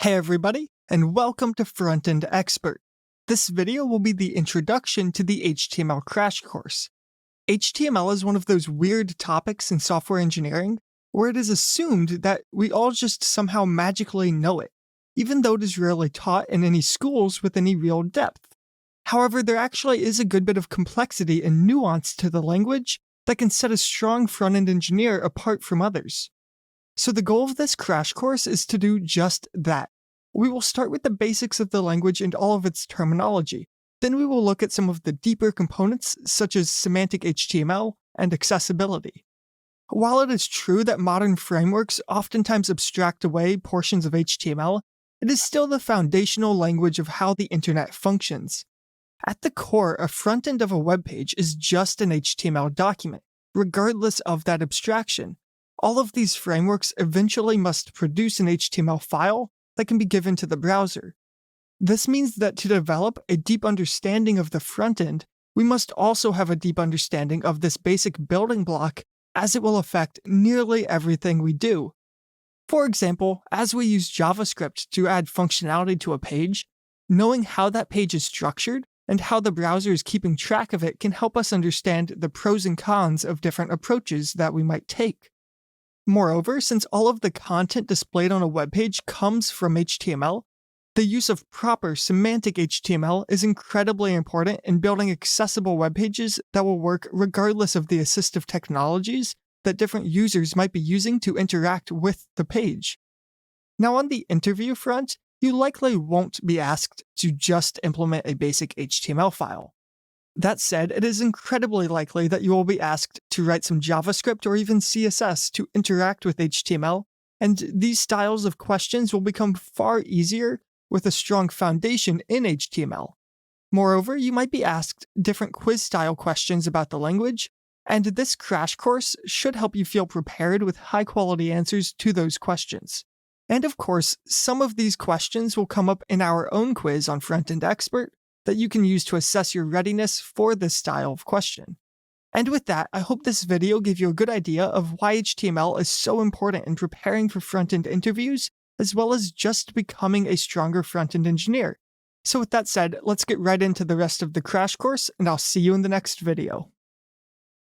Hey everybody, and welcome to Front-End Expert. This video will be the introduction to the HTML crash course. HTML is one of those weird topics in software engineering where it is assumed that we all just somehow magically know it, even though it is rarely taught in any schools with any real depth. However, there actually is a good bit of complexity and nuance to the language that can set a strong front-end engineer apart from others. So the goal of this crash course is to do just that. We will start with the basics of the language and all of its terminology. Then we will look at some of the deeper components such as semantic HTML and accessibility. While it is true that modern frameworks oftentimes abstract away portions of HTML, it is still the foundational language of how the internet functions. At the core, a front end of a web page is just an HTML document, regardless of that abstraction. All of these frameworks eventually must produce an HTML file that can be given to the browser. This means that to develop a deep understanding of the front end, we must also have a deep understanding of this basic building block, as it will affect nearly everything we do. For example, as we use JavaScript to add functionality to a page, knowing how that page is structured and how the browser is keeping track of it can help us understand the pros and cons of different approaches that we might take. Moreover, since all of the content displayed on a web page comes from HTML, the use of proper semantic HTML is incredibly important in building accessible web pages that will work regardless of the assistive technologies that different users might be using to interact with the page. Now, on the interview front, you likely won't be asked to just implement a basic HTML file. That said, it is incredibly likely that you will be asked to write some JavaScript or even CSS to interact with HTML, and these styles of questions will become far easier with a strong foundation in HTML. Moreover, you might be asked different quiz-style questions about the language, and this crash course should help you feel prepared with high-quality answers to those questions. And of course, some of these questions will come up in our own quiz on Front-End Expert, that you can use to assess your readiness for this style of question. And with that, I hope this video gave you a good idea of why HTML is so important in preparing for front-end interviews, as well as just becoming a stronger front-end engineer. So with that said, let's get right into the rest of the crash course, and I'll see you in the next video.